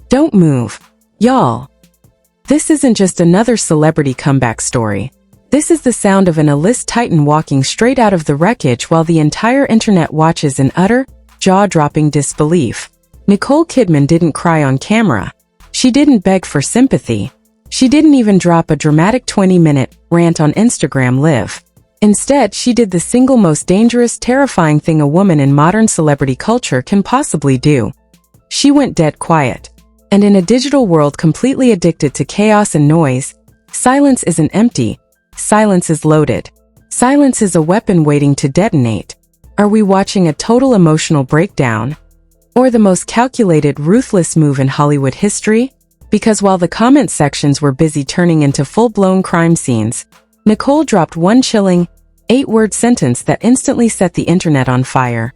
Don't move. Y'all. This isn't just another celebrity comeback story. This is the sound of an A-list titan walking straight out of the wreckage while the entire internet watches in utter, jaw-dropping disbelief. Nicole Kidman didn't cry on camera. She didn't beg for sympathy. She didn't even drop a dramatic 20-minute rant on Instagram Live. Instead, she did the single most dangerous, terrifying thing a woman in modern celebrity culture can possibly do. She went dead quiet. And in a digital world completely addicted to chaos and noise, silence isn't empty. Silence is loaded. Silence is a weapon waiting to detonate. Are we watching a total emotional breakdown? Or the most calculated, ruthless move in Hollywood history? Because while the comment sections were busy turning into full-blown crime scenes, Nicole dropped one chilling, 8-word sentence that instantly set the internet on fire.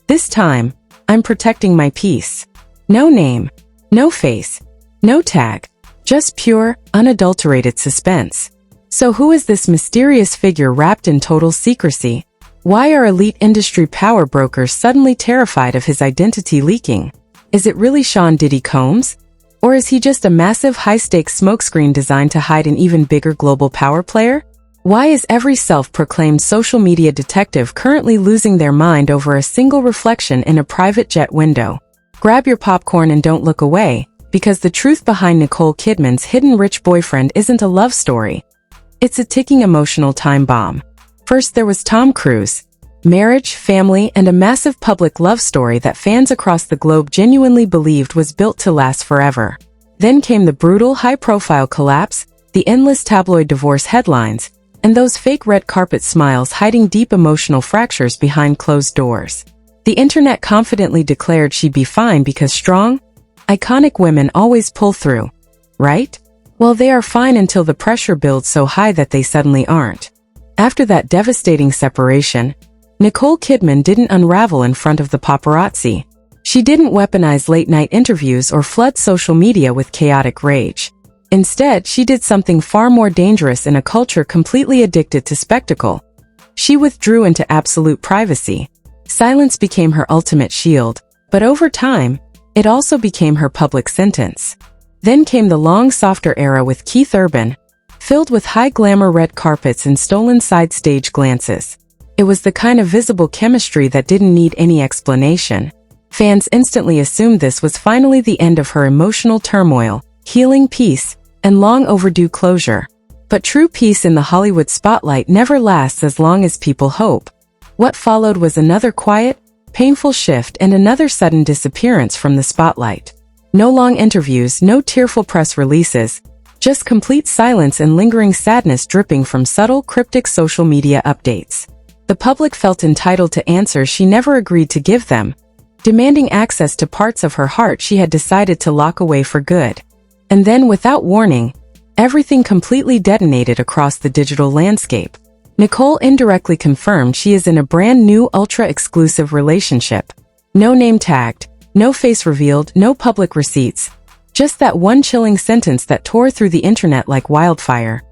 This time, I'm protecting my peace. No name, no face, no tag, just pure, unadulterated suspense. So who is this mysterious figure wrapped in total secrecy? Why are elite industry power brokers suddenly terrified of his identity leaking? Is it really Sean Diddy Combs? Or is he just a massive high-stakes smokescreen designed to hide an even bigger global power player? Why is every self-proclaimed social media detective currently losing their mind over a single reflection in a private jet window? Grab your popcorn and don't look away, because the truth behind Nicole Kidman's hidden rich boyfriend isn't a love story. It's a ticking emotional time bomb. First there was Tom Cruise. Marriage, family, and a massive public love story that fans across the globe genuinely believed was built to last forever. Then came the brutal, high-profile collapse, the endless tabloid divorce headlines, and those fake red carpet smiles hiding deep emotional fractures behind closed doors. The internet confidently declared she'd be fine because strong, iconic women always pull through, right? Well, they are fine until the pressure builds so high that they suddenly aren't. After that devastating separation, Nicole Kidman didn't unravel in front of the paparazzi. She didn't weaponize late-night interviews or flood social media with chaotic rage. Instead, she did something far more dangerous in a culture completely addicted to spectacle. She withdrew into absolute privacy. Silence became her ultimate shield, but over time, it also became her public sentence. Then came the long, softer era with Keith Urban, filled with high-glamour red carpets and stolen side-stage glances. It was the kind of visible chemistry that didn't need any explanation. Fans instantly assumed this was finally the end of her emotional turmoil, healing peace, and long overdue closure. But true peace in the Hollywood spotlight never lasts as long as people hope. What followed was another quiet, painful shift and another sudden disappearance from the spotlight. No long interviews, no tearful press releases, just complete silence and lingering sadness dripping from subtle, cryptic social media updates. The public felt entitled to answers she never agreed to give them, demanding access to parts of her heart she had decided to lock away for good. And then, without warning, everything completely detonated across the digital landscape. Nicole indirectly confirmed she is in a brand new ultra-exclusive relationship. No name tagged, no face revealed, no public receipts. Just that one chilling sentence that tore through the internet like wildfire.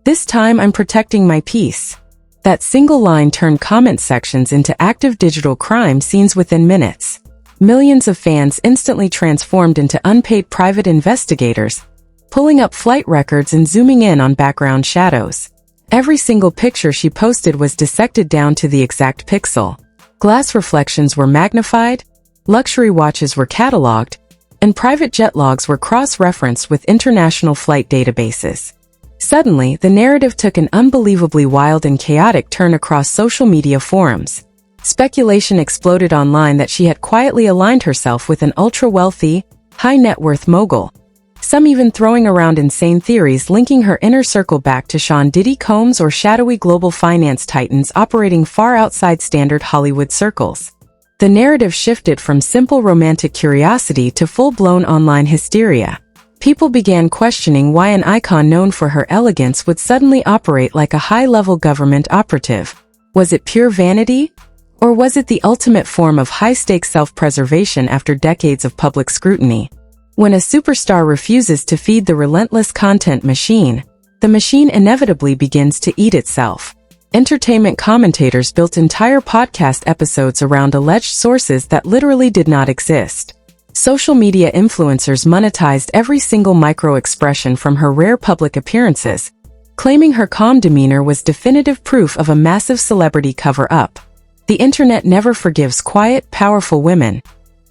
This time I'm protecting my peace. That single line turned comment sections into active digital crime scenes within minutes. Millions of fans instantly transformed into unpaid private investigators, pulling up flight records and zooming in on background shadows. Every single picture she posted was dissected down to the exact pixel. Glass reflections were magnified, luxury watches were cataloged, and private jet logs were cross-referenced with international flight databases. Suddenly, the narrative took an unbelievably wild and chaotic turn across social media forums. Speculation exploded online that she had quietly aligned herself with an ultra-wealthy, high-net-worth mogul. Some even throwing around insane theories linking her inner circle back to Sean Diddy Combs or shadowy global finance titans operating far outside standard Hollywood circles. The narrative shifted from simple romantic curiosity to full-blown online hysteria. People began questioning why an icon known for her elegance would suddenly operate like a high-level government operative. Was it pure vanity? Or was it the ultimate form of high-stakes self-preservation after decades of public scrutiny? When a superstar refuses to feed the relentless content machine, the machine inevitably begins to eat itself. Entertainment commentators built entire podcast episodes around alleged sources that literally did not exist. Social media influencers monetized every single micro-expression from her rare public appearances, claiming her calm demeanor was definitive proof of a massive celebrity cover-up. The internet never forgives quiet, powerful women.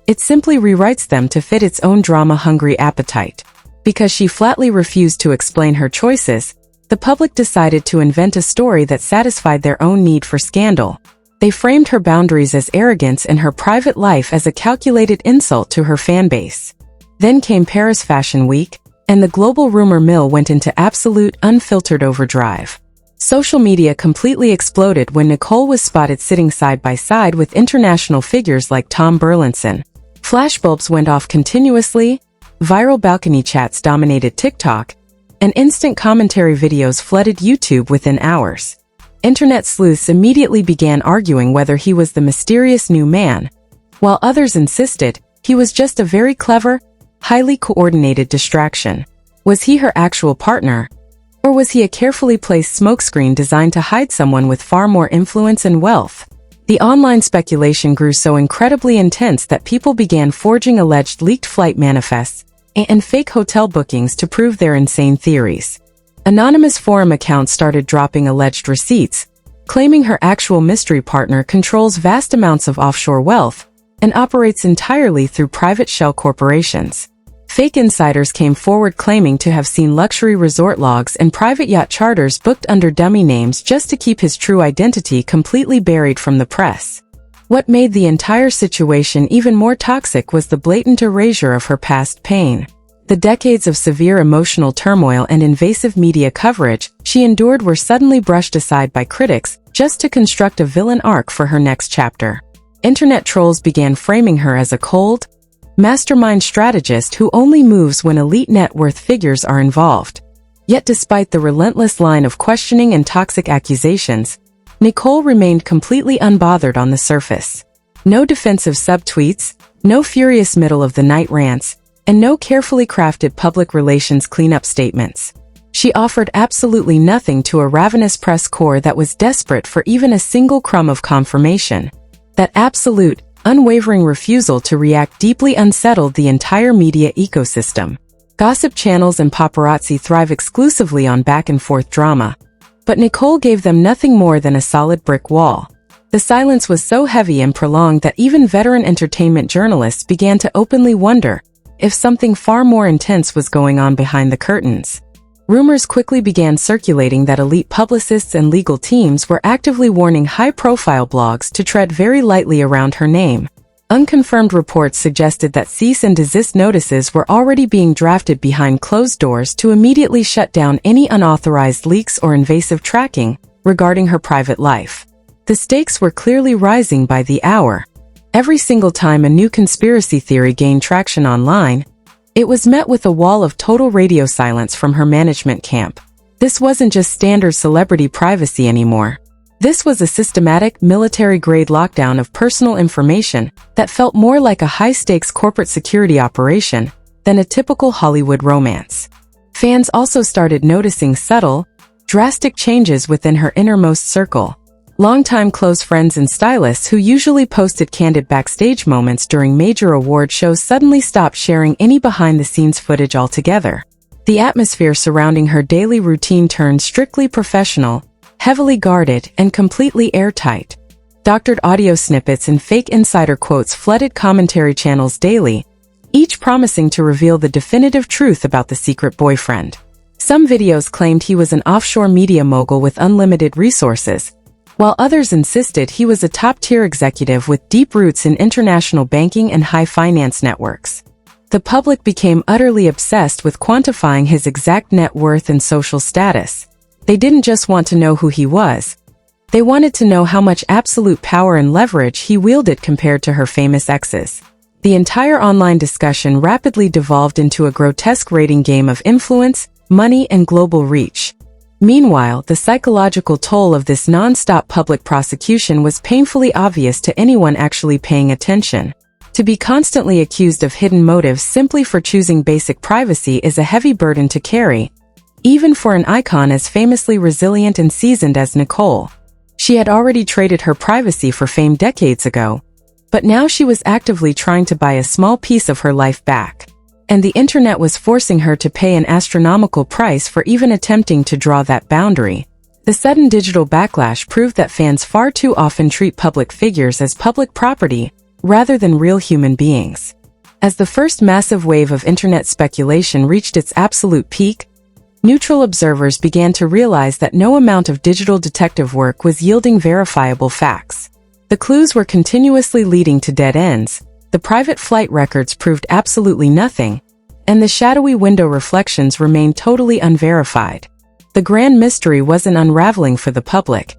It simply rewrites them to fit its own drama-hungry appetite. Because she flatly refused to explain her choices, the public decided to invent a story that satisfied their own need for scandal. They framed her boundaries as arrogance and her private life as a calculated insult to her fanbase. Then came Paris Fashion Week, and the global rumor mill went into absolute, unfiltered overdrive. Social media completely exploded when Nicole was spotted sitting side by side with international figures like Tom Burlinson. Flashbulbs went off continuously, viral balcony chats dominated TikTok, and instant commentary videos flooded YouTube within hours. Internet sleuths immediately began arguing whether he was the mysterious new man, while others insisted he was just a very clever, highly coordinated distraction. Was he her actual partner? Or was he a carefully placed smokescreen designed to hide someone with far more influence and wealth? The online speculation grew so incredibly intense that people began forging alleged leaked flight manifests and fake hotel bookings to prove their insane theories. Anonymous forum accounts started dropping alleged receipts, claiming her actual mystery partner controls vast amounts of offshore wealth and operates entirely through private shell corporations. Fake insiders came forward claiming to have seen luxury resort logs and private yacht charters booked under dummy names just to keep his true identity completely buried from the press. What made the entire situation even more toxic was the blatant erasure of her past pain. The decades of severe emotional turmoil and invasive media coverage she endured were suddenly brushed aside by critics just to construct a villain arc for her next chapter. Internet trolls began framing her as a cold, mastermind strategist who only moves when elite net worth figures are involved. Yet despite the relentless line of questioning and toxic accusations, Nicole remained completely unbothered on the surface. No defensive subtweets, no furious middle-of-the-night rants, and no carefully crafted public relations cleanup statements. She offered absolutely nothing to a ravenous press corps that was desperate for even a single crumb of confirmation. That absolute, unwavering refusal to react deeply unsettled the entire media ecosystem. Gossip channels and paparazzi thrive exclusively on back-and-forth drama. But Nicole gave them nothing more than a solid brick wall. The silence was so heavy and prolonged that even veteran entertainment journalists began to openly wonder if something far more intense was going on behind the curtains. Rumors quickly began circulating that elite publicists and legal teams were actively warning high-profile blogs to tread very lightly around her name. Unconfirmed reports suggested that cease and desist notices were already being drafted behind closed doors to immediately shut down any unauthorized leaks or invasive tracking regarding her private life. The stakes were clearly rising by the hour. Every single time a new conspiracy theory gained traction online, it was met with a wall of total radio silence from her management camp. This wasn't just standard celebrity privacy anymore. This was a systematic, military-grade lockdown of personal information that felt more like a high-stakes corporate security operation than a typical Hollywood romance. Fans also started noticing subtle, drastic changes within her innermost circle. Longtime close friends and stylists who usually posted candid backstage moments during major award shows suddenly stopped sharing any behind-the-scenes footage altogether. The atmosphere surrounding her daily routine turned strictly professional, heavily guarded, and completely airtight. Doctored audio snippets and fake insider quotes flooded commentary channels daily, each promising to reveal the definitive truth about the secret boyfriend. Some videos claimed he was an offshore media mogul with unlimited resources, while others insisted he was a top-tier executive with deep roots in international banking and high finance networks. The public became utterly obsessed with quantifying his exact net worth and social status. They didn't just want to know who he was. They wanted to know how much absolute power and leverage he wielded compared to her famous exes. The entire online discussion rapidly devolved into a grotesque rating game of influence, money, and global reach. Meanwhile, the psychological toll of this non-stop public prosecution was painfully obvious to anyone actually paying attention. To be constantly accused of hidden motives simply for choosing basic privacy is a heavy burden to carry, even for an icon as famously resilient and seasoned as Nicole. She had already traded her privacy for fame decades ago, But now she was actively trying to buy a small piece of her life back. And the internet was forcing her to pay an astronomical price for even attempting to draw that boundary. The sudden digital backlash proved that fans far too often treat public figures as public property, rather than real human beings. As the first massive wave of internet speculation reached its absolute peak, neutral observers began to realize that no amount of digital detective work was yielding verifiable facts. The clues were continuously leading to dead ends, the private flight records proved absolutely nothing, and the shadowy window reflections remained totally unverified. The grand mystery wasn't unraveling for the public.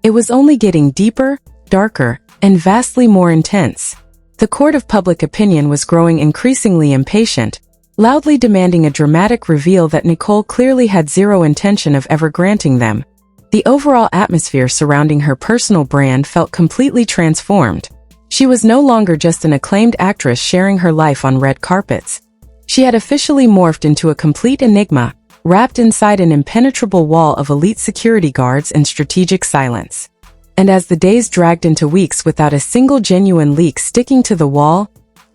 It was only getting deeper, darker, and vastly more intense. The court of public opinion was growing increasingly impatient, loudly demanding a dramatic reveal that Nicole clearly had zero intention of ever granting them. The overall atmosphere surrounding her personal brand felt completely transformed. She was no longer just an acclaimed actress sharing her life on red carpets. She had officially morphed into a complete enigma, wrapped inside an impenetrable wall of elite security guards and strategic silence. And as the days dragged into weeks without a single genuine leak sticking to the wall,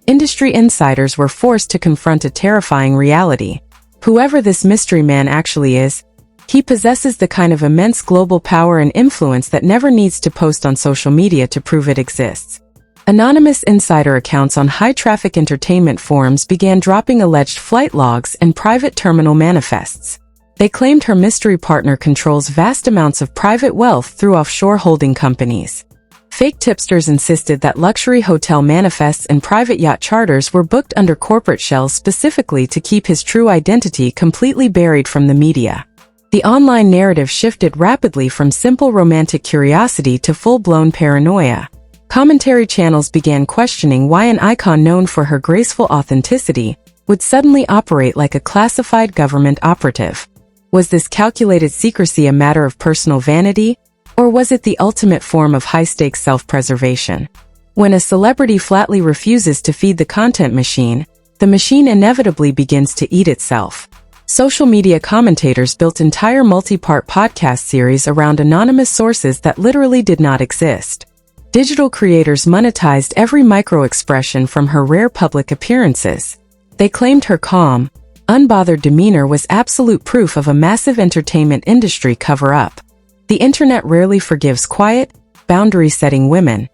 industry insiders were forced to confront a terrifying reality. Whoever this mystery man actually is, he possesses the kind of immense global power and influence that never needs to post on social media to prove it exists. Anonymous insider accounts on high-traffic entertainment forums began dropping alleged flight logs and private terminal manifests. They claimed her mystery partner controls vast amounts of private wealth through offshore holding companies. Fake tipsters insisted that luxury hotel manifests and private yacht charters were booked under corporate shells specifically to keep his true identity completely buried from the media. The online narrative shifted rapidly from simple romantic curiosity to full-blown paranoia. Commentary channels began questioning why an icon known for her graceful authenticity would suddenly operate like a classified government operative. Was this calculated secrecy a matter of personal vanity, or was it the ultimate form of high-stakes self-preservation? When a celebrity flatly refuses to feed the content machine, the machine inevitably begins to eat itself. Social media commentators built entire multi-part podcast series around anonymous sources that literally did not exist. Digital creators monetized every micro-expression from her rare public appearances. They claimed her calm, unbothered demeanor was absolute proof of a massive entertainment industry cover-up. The internet rarely forgives quiet, boundary-setting women.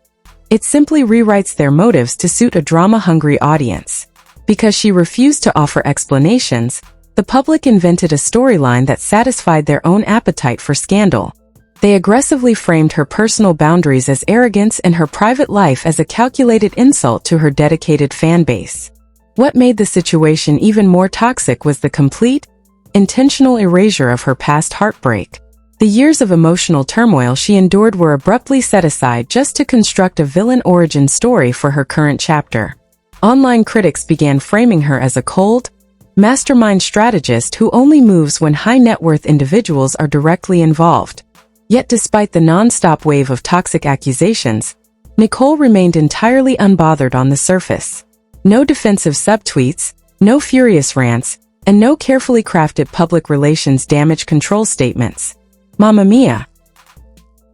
It simply rewrites their motives to suit a drama-hungry audience. Because she refused to offer explanations, the public invented a storyline that satisfied their own appetite for scandal. They aggressively framed her personal boundaries as arrogance and her private life as a calculated insult to her dedicated fan base. What made the situation even more toxic was the complete, intentional erasure of her past heartbreak. The years of emotional turmoil she endured were abruptly set aside just to construct a villain origin story for her current chapter. Online critics began framing her as a cold, mastermind strategist who only moves when high-net-worth individuals are directly involved. Yet despite the non-stop wave of toxic accusations, Nicole remained entirely unbothered on the surface. No defensive subtweets, no furious rants, and no carefully crafted public relations damage control statements. Mamma mia!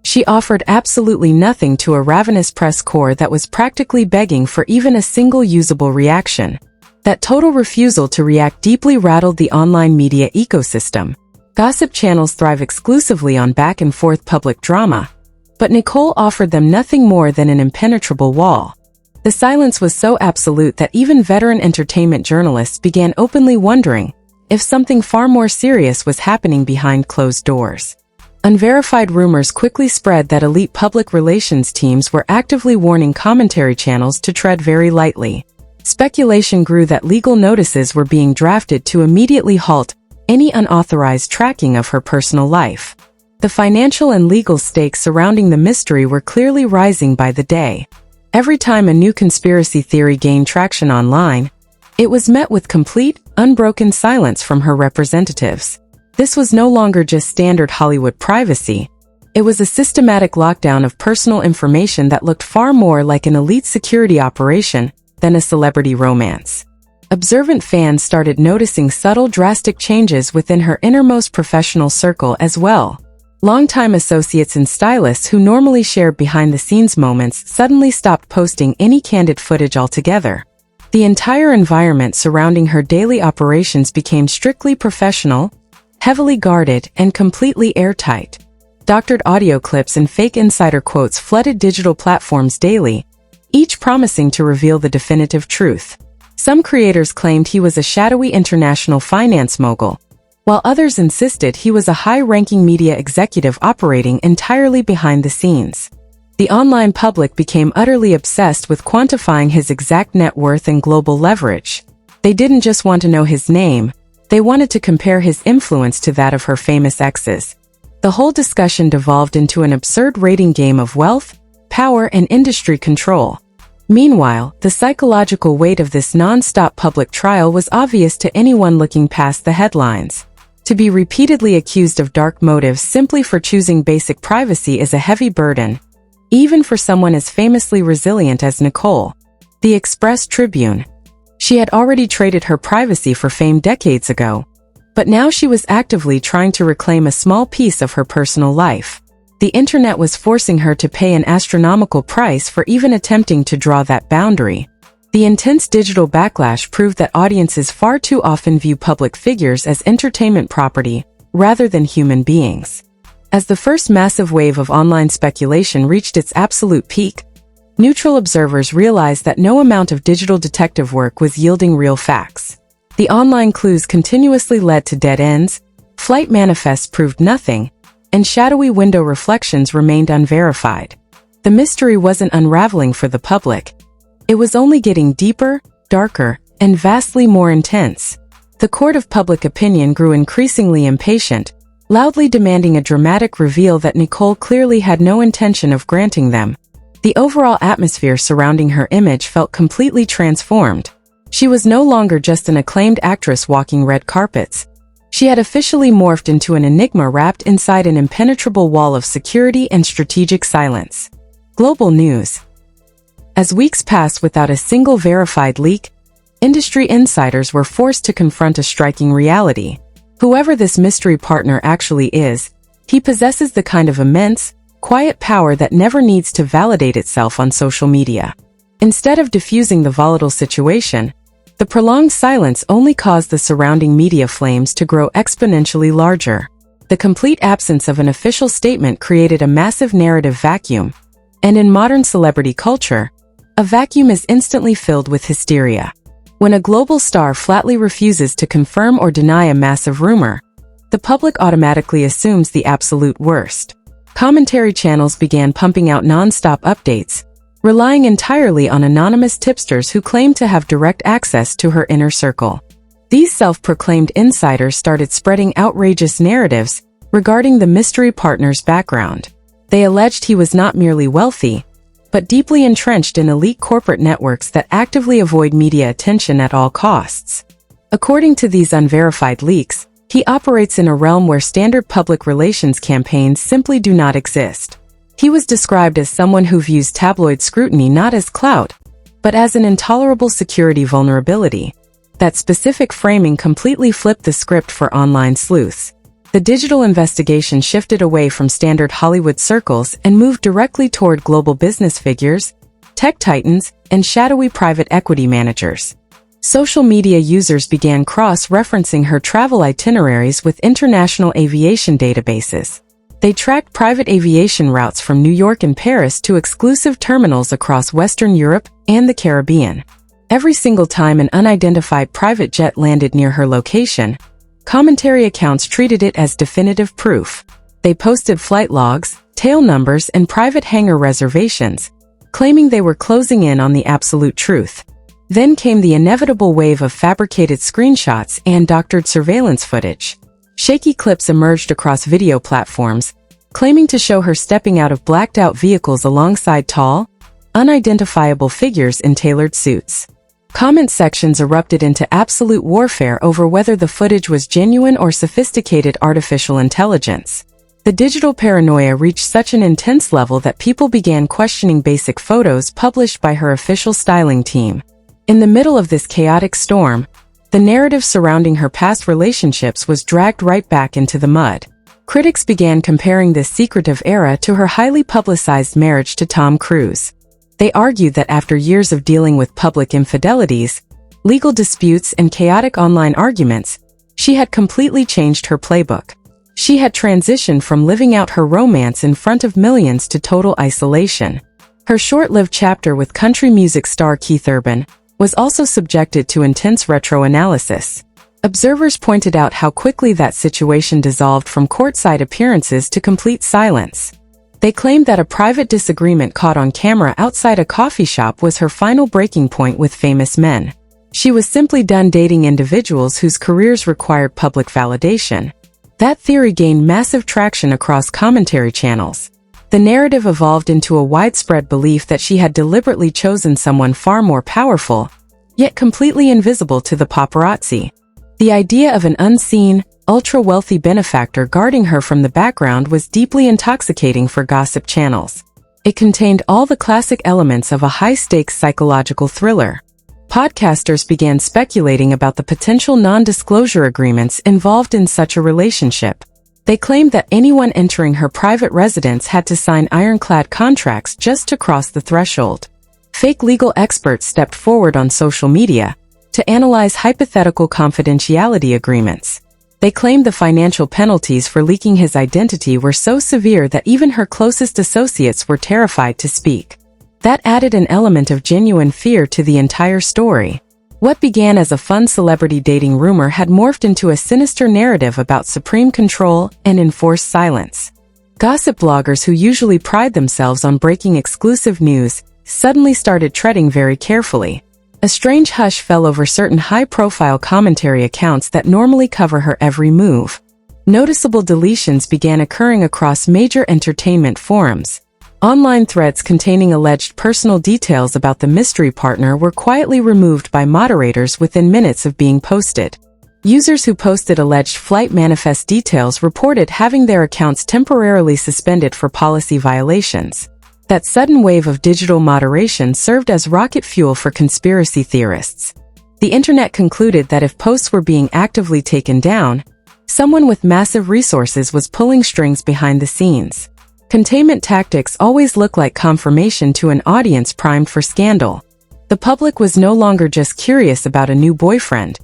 She offered absolutely nothing to a ravenous press corps that was practically begging for even a single usable reaction. That total refusal to react deeply rattled the online media ecosystem. Gossip channels thrive exclusively on back-and-forth public drama, but Nicole offered them nothing more than an impenetrable wall. The silence was so absolute that even veteran entertainment journalists began openly wondering if something far more serious was happening behind closed doors. Unverified rumors quickly spread that elite public relations teams were actively warning commentary channels to tread very lightly. Speculation grew that legal notices were being drafted to immediately halt any unauthorized tracking of her personal life. The financial and legal stakes surrounding the mystery were clearly rising by the day. Every time a new conspiracy theory gained traction online, it was met with complete, unbroken silence from her representatives. This was no longer just standard Hollywood privacy. It was a systematic lockdown of personal information that looked far more like an elite security operation than a celebrity romance. Observant fans started noticing subtle, drastic changes within her innermost professional circle as well. Longtime associates and stylists who normally shared behind-the-scenes moments suddenly stopped posting any candid footage altogether. The entire environment surrounding her daily operations became strictly professional, heavily guarded, and completely airtight. Doctored audio clips and fake insider quotes flooded digital platforms daily, each promising to reveal the definitive truth. Some creators claimed he was a shadowy international finance mogul, while others insisted he was a high-ranking media executive operating entirely behind the scenes. The online public became utterly obsessed with quantifying his exact net worth and global leverage. They didn't just want to know his name, they wanted to compare his influence to that of her famous exes. The whole discussion devolved into an absurd rating game of wealth, power, and industry control. Meanwhile, the psychological weight of this non-stop public trial was obvious to anyone looking past the headlines. To be repeatedly accused of dark motives simply for choosing basic privacy is a heavy burden, even for someone as famously resilient as Nicole. The Express-Tribune. She had already traded her privacy for fame decades ago, but now she was actively trying to reclaim a small piece of her personal life. The internet was forcing her to pay an astronomical price for even attempting to draw that boundary. The intense digital backlash proved that audiences far too often view public figures as entertainment property, rather than human beings. As the first massive wave of online speculation reached its absolute peak, neutral observers realized that no amount of digital detective work was yielding real facts. The online clues continuously led to dead ends, flight manifests proved nothing, and shadowy window reflections remained unverified. The mystery wasn't unraveling for the public. It was only getting deeper, darker, and vastly more intense. The court of public opinion grew increasingly impatient, loudly demanding a dramatic reveal that Nicole clearly had no intention of granting them. The overall atmosphere surrounding her image felt completely transformed. She was no longer just an acclaimed actress walking red carpets. She had officially morphed into an enigma wrapped inside an impenetrable wall of security and strategic silence. Global news. As weeks passed without a single verified leak, industry insiders were forced to confront a striking reality. Whoever this mystery partner actually is, he possesses the kind of immense, quiet power that never needs to validate itself on social media. Instead of diffusing the volatile situation, the prolonged silence only caused the surrounding media flames to grow exponentially larger. The complete absence of an official statement created a massive narrative vacuum, and in modern celebrity culture, a vacuum is instantly filled with hysteria. When a global star flatly refuses to confirm or deny a massive rumor, the public automatically assumes the absolute worst. Commentary channels began pumping out non-stop updates, relying entirely on anonymous tipsters who claimed to have direct access to her inner circle. These self-proclaimed insiders started spreading outrageous narratives regarding the mystery partner's background. They alleged he was not merely wealthy, but deeply entrenched in elite corporate networks that actively avoid media attention at all costs. According to these unverified leaks, he operates in a realm where standard public relations campaigns simply do not exist. He was described as someone who views tabloid scrutiny not as clout, but as an intolerable security vulnerability. That specific framing completely flipped the script for online sleuths. The digital investigation shifted away from standard Hollywood circles and moved directly toward global business figures, tech titans, and shadowy private equity managers. Social media users began cross-referencing her travel itineraries with international aviation databases. They tracked private aviation routes from New York and Paris to exclusive terminals across Western Europe and the Caribbean. Every single time an unidentified private jet landed near her location, commentary accounts treated it as definitive proof. They posted flight logs, tail numbers, and private hangar reservations, claiming they were closing in on the absolute truth. Then came the inevitable wave of fabricated screenshots and doctored surveillance footage. Shaky clips emerged across video platforms, claiming to show her stepping out of blacked-out vehicles alongside tall, unidentifiable figures in tailored suits. Comment sections erupted into absolute warfare over whether the footage was genuine or sophisticated artificial intelligence. The digital paranoia reached such an intense level that people began questioning basic photos published by her official styling team. In the middle of this chaotic storm, the narrative surrounding her past relationships was dragged right back into the mud. Critics began comparing this secretive era to her highly publicized marriage to Tom Cruise. They argued that after years of dealing with public infidelities, legal disputes, and chaotic online arguments, she had completely changed her playbook. She had transitioned from living out her romance in front of millions to total isolation. Her short-lived chapter with country music star Keith Urban was also subjected to intense retro-analysis. Observers pointed out how quickly that situation dissolved from courtside appearances to complete silence. They claimed that a private disagreement caught on camera outside a coffee shop was her final breaking point with famous men. She was simply done dating individuals whose careers required public validation. That theory gained massive traction across commentary channels. The narrative evolved into a widespread belief that she had deliberately chosen someone far more powerful, yet completely invisible to the paparazzi. The idea of an unseen, ultra-wealthy benefactor guarding her from the background was deeply intoxicating for gossip channels. It contained all the classic elements of a high-stakes psychological thriller. Podcasters began speculating about the potential non-disclosure agreements involved in such a relationship. They claimed that anyone entering her private residence had to sign ironclad contracts just to cross the threshold. Fake legal experts stepped forward on social media to analyze hypothetical confidentiality agreements. They claimed the financial penalties for leaking his identity were so severe that even her closest associates were terrified to speak. That added an element of genuine fear to the entire story. What began as a fun celebrity dating rumor had morphed into a sinister narrative about supreme control and enforced silence. Gossip bloggers who usually pride themselves on breaking exclusive news suddenly started treading very carefully. A strange hush fell over certain high-profile commentary accounts that normally cover her every move. Noticeable deletions began occurring across major entertainment forums. Online threads containing alleged personal details about the mystery partner were quietly removed by moderators within minutes of being posted. Users who posted alleged flight manifest details reported having their accounts temporarily suspended for policy violations. That sudden wave of digital moderation served as rocket fuel for conspiracy theorists. The internet concluded that if posts were being actively taken down, someone with massive resources was pulling strings behind the scenes. Containment tactics always look like confirmation to an audience primed for scandal. The public was no longer just curious about a new boyfriend.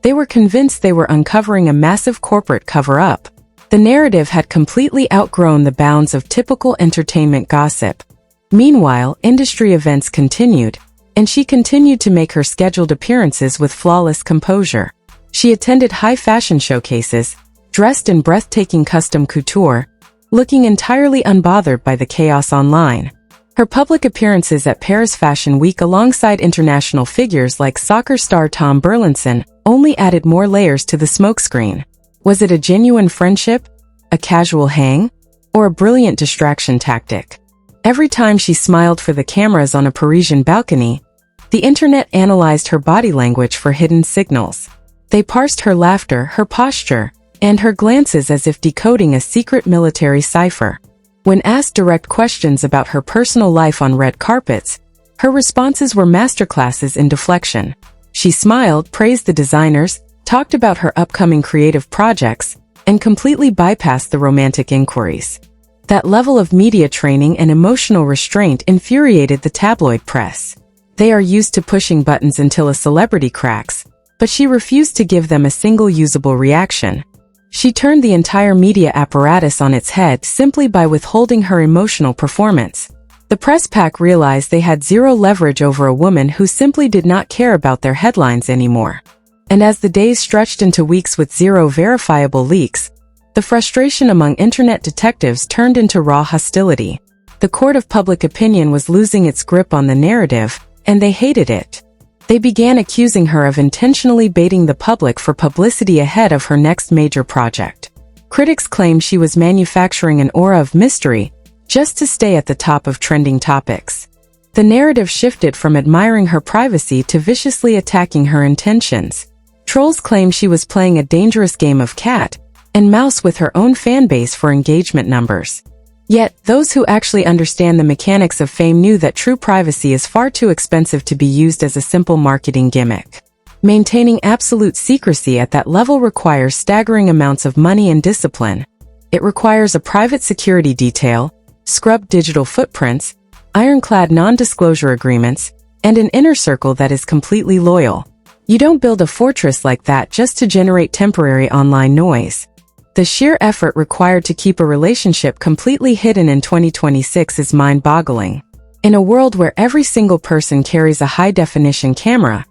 They were convinced they were uncovering a massive corporate cover-up. The narrative had completely outgrown the bounds of typical entertainment gossip. Meanwhile, industry events continued, and she continued to make her scheduled appearances with flawless composure. She attended high fashion showcases, dressed in breathtaking custom couture, looking entirely unbothered by the chaos online. Her public appearances at Paris Fashion Week alongside international figures like soccer star Tom Burlinson only added more layers to the smokescreen. Was it a genuine friendship, a casual hang, or a brilliant distraction tactic? Every time she smiled for the cameras on a Parisian balcony, the internet analyzed her body language for hidden signals. They parsed her laughter, her posture, and her glances as if decoding a secret military cipher. When asked direct questions about her personal life on red carpets, her responses were masterclasses in deflection. She smiled, praised the designers, talked about her upcoming creative projects, and completely bypassed the romantic inquiries. That level of media training and emotional restraint infuriated the tabloid press. They are used to pushing buttons until a celebrity cracks, but she refused to give them a single usable reaction. She turned the entire media apparatus on its head simply by withholding her emotional performance. The press pack realized they had zero leverage over a woman who simply did not care about their headlines anymore. And as the days stretched into weeks with zero verifiable leaks, the frustration among internet detectives turned into raw hostility. The court of public opinion was losing its grip on the narrative, and they hated it. They began accusing her of intentionally baiting the public for publicity ahead of her next major project. Critics claimed she was manufacturing an aura of mystery just to stay at the top of trending topics. The narrative shifted from admiring her privacy to viciously attacking her intentions. Trolls claimed she was playing a dangerous game of cat and mouse with her own fanbase for engagement numbers. Yet, those who actually understand the mechanics of fame knew that true privacy is far too expensive to be used as a simple marketing gimmick. Maintaining absolute secrecy at that level requires staggering amounts of money and discipline. It requires a private security detail, scrubbed digital footprints, ironclad non-disclosure agreements, and an inner circle that is completely loyal. You don't build a fortress like that just to generate temporary online noise. The sheer effort required to keep a relationship completely hidden in 2026 is mind-boggling. In a world where every single person carries a high-definition camera,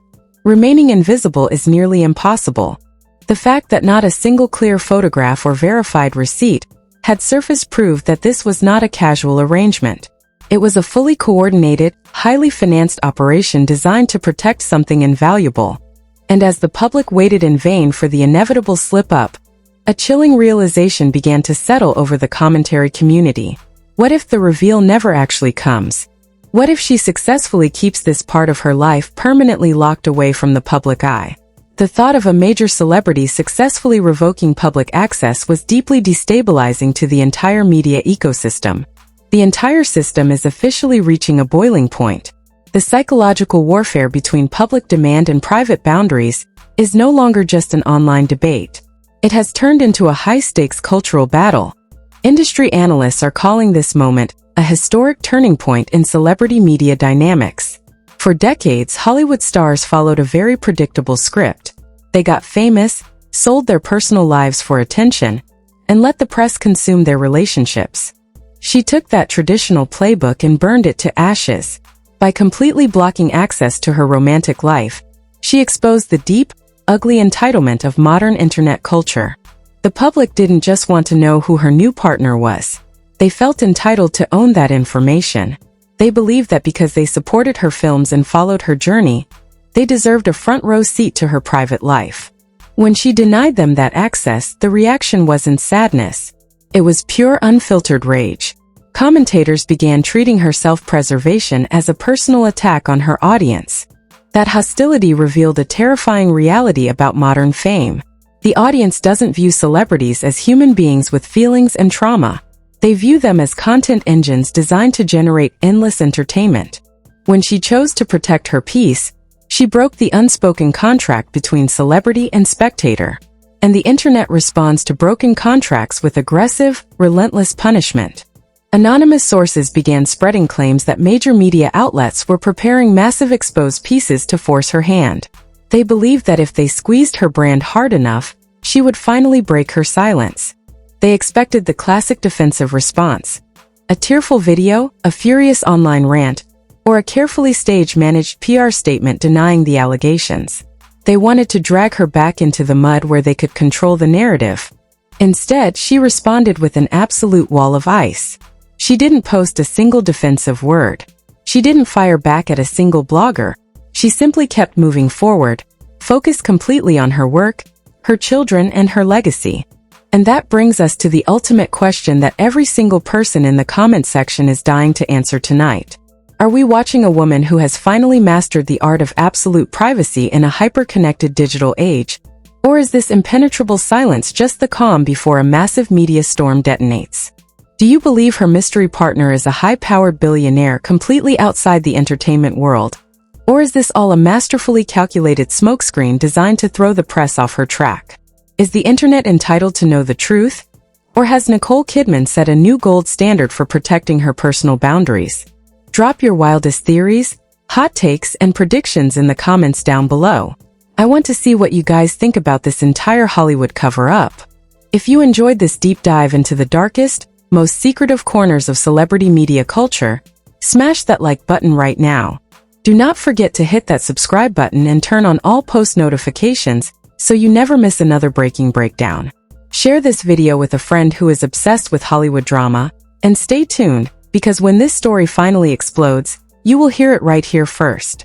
remaining invisible is nearly impossible. The fact that not a single clear photograph or verified receipt had surfaced proved that this was not a casual arrangement. It was a fully coordinated, highly financed operation designed to protect something invaluable. And as the public waited in vain for the inevitable slip-up, a chilling realization began to settle over the commentary community. What if the reveal never actually comes? What if she successfully keeps this part of her life permanently locked away from the public eye? The thought of a major celebrity successfully revoking public access was deeply destabilizing to the entire media ecosystem. The entire system is officially reaching a boiling point. The psychological warfare between public demand and private boundaries is no longer just an online debate. It has turned into a high-stakes cultural battle. Industry analysts are calling this moment a historic turning point in celebrity media dynamics. For decades, Hollywood stars followed a very predictable script. They got famous, sold their personal lives for attention, and let the press consume their relationships. She took that traditional playbook and burned it to ashes. By completely blocking access to her romantic life, she exposed the deep, ugly entitlement of modern internet culture. The public didn't just want to know who her new partner was. They felt entitled to own that information. They believed that because they supported her films and followed her journey, they deserved a front-row seat to her private life. When she denied them that access, the reaction wasn't sadness. It was pure unfiltered rage. Commentators began treating her self-preservation as a personal attack on her audience. That hostility revealed a terrifying reality about modern fame. The audience doesn't view celebrities as human beings with feelings and trauma. They view them as content engines designed to generate endless entertainment. When she chose to protect her peace, she broke the unspoken contract between celebrity and spectator. And the internet responds to broken contracts with aggressive, relentless punishment. Anonymous sources began spreading claims that major media outlets were preparing massive exposed pieces to force her hand. They believed that if they squeezed her brand hard enough, she would finally break her silence. They expected the classic defensive response: a tearful video, a furious online rant, or a carefully managed PR statement denying the allegations. They wanted to drag her back into the mud where they could control the narrative. Instead, she responded with an absolute wall of ice. She didn't post a single defensive word. She didn't fire back at a single blogger. She simply kept moving forward, focused completely on her work, her children, and her legacy. And that brings us to the ultimate question that every single person in the comment section is dying to answer tonight. Are we watching a woman who has finally mastered the art of absolute privacy in a hyper-connected digital age? Or is this impenetrable silence just the calm before a massive media storm detonates? Do you believe her mystery partner is a high-powered billionaire completely outside the entertainment world? Or is this all a masterfully calculated smokescreen designed to throw the press off her track? Is the internet entitled to know the truth? Or has Nicole Kidman set a new gold standard for protecting her personal boundaries? Drop your wildest theories, hot takes, and predictions in the comments down below. I want to see what you guys think about this entire Hollywood cover-up. If you enjoyed this deep dive into the darkest, most secretive corners of celebrity media culture, smash that like button right now. Do not forget to hit that subscribe button and turn on all post notifications so you never miss another breaking breakdown. Share this video with a friend who is obsessed with Hollywood drama, and stay tuned, because when this story finally explodes, you will hear it right here first.